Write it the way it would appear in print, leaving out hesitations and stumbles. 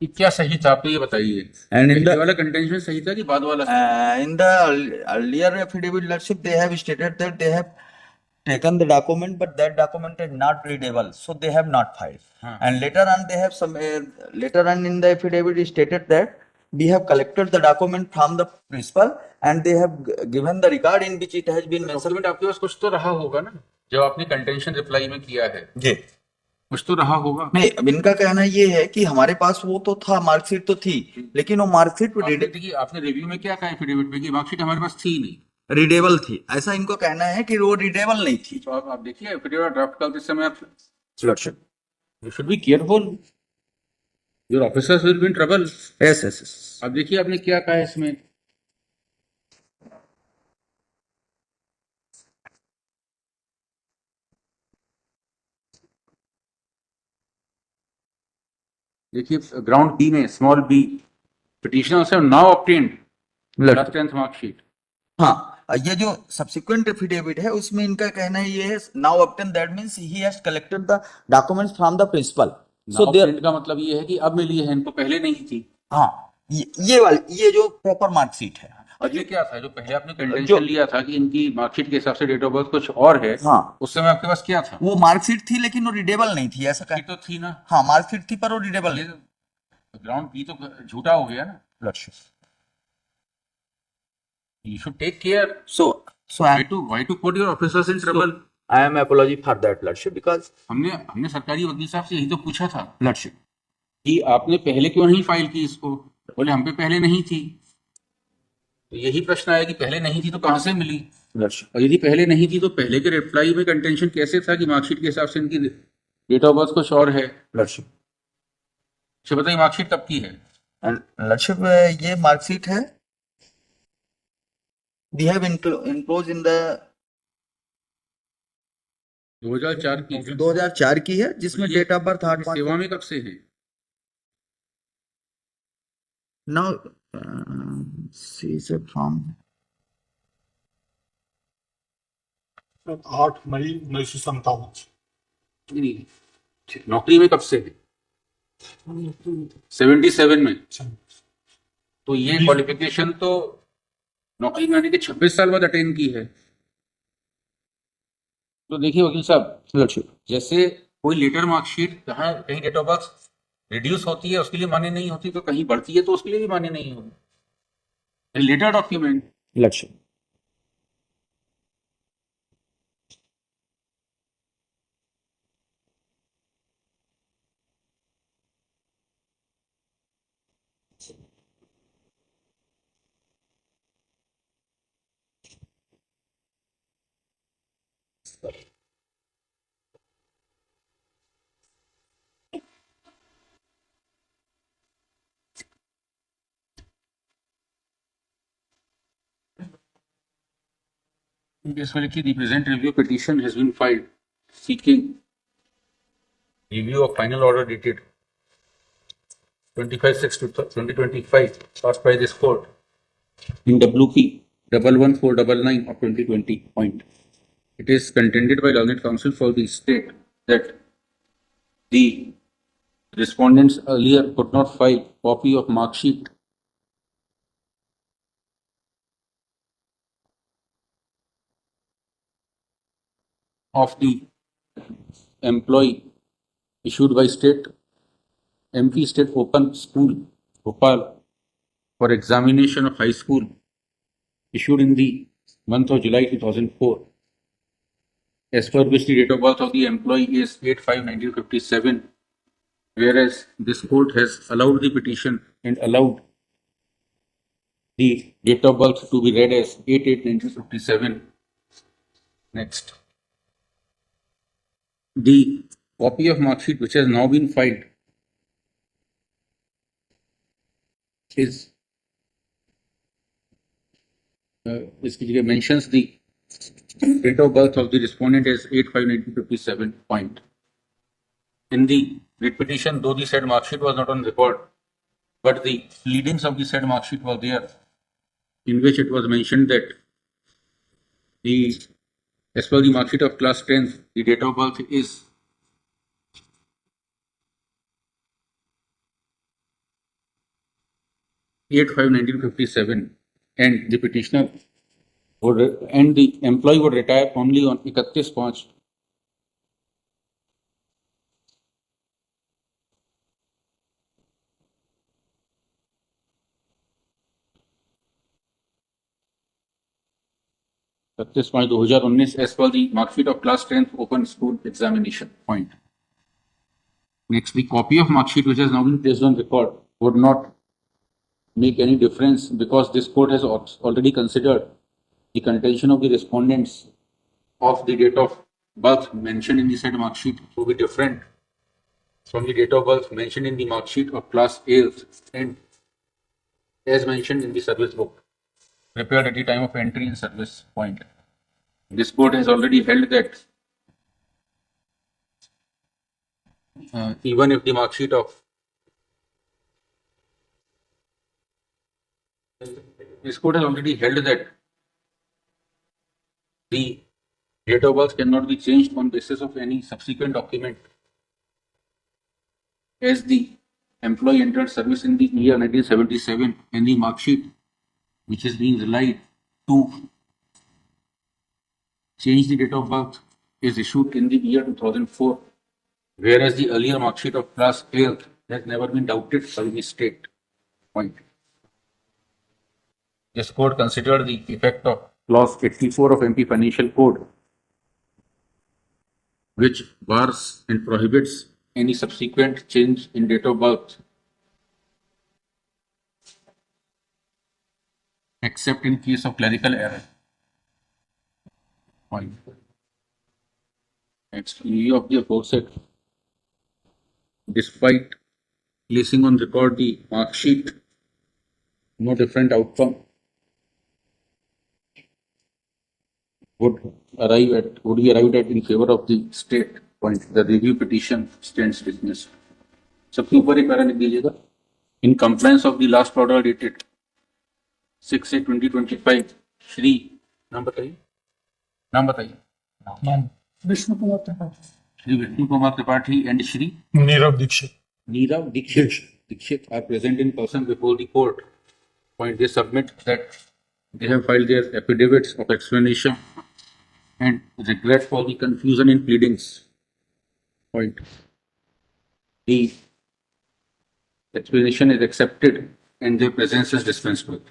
कि क्या सही था, आप तो ये बताइए। And in पहले the वाला कंटेंशन सही था कि बाद वाला सही था? in the earlier affidavit, Lordship, they have stated that they have taken the document, but that document is not readable, so they have not filed. हाँ, And later on, they have some later on in the affidavit is stated that we have collected the document from the principal, and they have given the record in which it has been mentioned. Document आपके पास कुछ तो रहा होगा ना, जब आपने contention reply में किया है, जी कुछ तो रहा होगा। नहीं, अब इनका कहना ये है कि हमारे पास वो तो था, मार्कशीट तो थी, लेकिन वो मार्कशीट आपने देखिए, आपने रिव्यू में क्या कहा एफिडेविट में कि मार्कशीट हमारे पास थी नहीं। रीडेबल थी, ऐसा इनको कहना है कि वो रीडेबल नहीं थी। तो आप देखिए एफिडेविट ड्राफ्ट करते समय आप lordship, you should be careful, your officers will be in trouble. Yes yes yes. अब देखिए आपने क्या कहा है इसमें, देखिए ग्राउंड बी में small B, petitioners have now obtained class 10th marksheet. हाँ, ये जो सब्सिक्वेंट एफिडेविट है उसमें इनका कहना है ये है now obtain, that means he has collected the documents from the principal. So there का मतलब ये है कि अब मिली है, इनको पहले नहीं थी। हाँ, ये वाली, ये जो प्रॉपर मार्कशीट है। और ये क्या था जो पहले आपने कंटेंशन लिया था कि इनकी मार्कशीट के हिसाब से डेट ऑफ बर्थ कुछ और है, हाँ, उस समय आपके पास क्या था? वो मार्कशीट थी लेकिन वो रीडेबल नहीं थी, ऐसा तो थी ना। हाँ, मार्कशीट थी पर वो रीडेबल नहीं। ग्राउंड बी तो झूठा हो गया ना। Lordship, you should take care. so why to put your officers in trouble? I am apology for that, Lordship, because हमने सरकारी वकील साहब से यही तो पूछा था Lordship, कि आपने पहले क्यों नहीं फाइल की इसको, बोले हम पे पहले नहीं थी। तो यही प्रश्न आया कि पहले नहीं थी तो कहां से मिली, Lordship, और यदि पहले नहीं थी तो पहले के रिप्लाई में कंटेंशन कैसे था कि मार्कशीट के हिसाब से इनकी डेट ऑफ बर्थ कुछ और है। Lordship, अच्छा बताइए मार्कशीट कब की है? and Lordship, ये मार्कशीट है, we have enclosed in the 2004 की। 2004 की है, जिसमें डेट ऑफ बर्थ 8 सेवा में कब से है? now see is from 8 मई 1957। नहीं, नौकरी में कब से है? 77 में। तो ये क्वालिफिकेशन तो नौकरी में आने के 26 साल बाद अटेन की है। तो देखिए वकील साहब, जैसे कोई लेटर मार्कशीट जहाँ कहीं डेट ऑफ बर्थ रिड्यूस होती है उसके लिए मान्य नहीं होती, तो कहीं बढ़ती है तो उसके लिए भी मान्य नहीं होगी। Letter document Lordship, Yes, well, actually, the present review petition has been filed seeking review of final order dated 25/6/2025 passed by this court in WP 11499 of 2020 point. It is contended by learned counsel for the state that the respondents earlier could not file copy of mark sheet of the employee issued by MP State Open School, Gurpal, for examination of high school issued in the month of July 2004, as per which the date of birth of the employee is 8/5/1957, whereas this court has allowed the petition and allowed the date of birth to be read as 8/8/1957. Next, the copy of mark sheet which has now been filed is mentions the date of birth of the respondent as 8/5/1957 point. In the writ petition, though the said mark sheet was not on record, but the pleadings of the said mark sheet were there, in which it was mentioned that as per the mark sheet of class 10, the date of birth is 8/5/1957. 8/5/1957, and the petitioner and the employee would retire only on 31 March 2019 as per the mark sheet of class 10th open school examination. Point. Next, the copy of mark sheet which has now been placed on record would not make any difference because this court has already considered the contention of the respondents of the date of birth mentioned in the said mark sheet to be different from the date of birth mentioned in the mark sheet of class 8th and as mentioned in the service book prepared at the time of entry in service. Point. This court has already held that even if the mark sheet of this court has already held that the date of birth cannot be changed on basis of any subsequent document as the employee entered service in the year 1977 and the mark sheet which is being relied to change the date of birth is issued in the year 2004, whereas the earlier mark sheet of class 8th has never been doubted by the state. Point. This court considered the effect of clause 84 of MP Financial Code, which bars and prohibits any subsequent change in date of birth except in case of clerical error. Point. Next, in view of the aforesaid, despite placing on record the mark sheet, no different outcome would be arrived at in favor of the state. Point. The review petition stands dismissed. सबके ऊपर एक para लिख दीजिएगा. In compliance of the last order dated 6/8/2025, Shri नाम बताइए. Vishnu Kumar Tripathi, Shri Vishnu Kumar Tripathi and Shri Nirav Dixit. Neerav Dikshit are present in person before the court. Point. They submit that they have filed their affidavits of explanation and regret for the confusion in pleadings. Point. The explanation is accepted and their presence is dispensed with.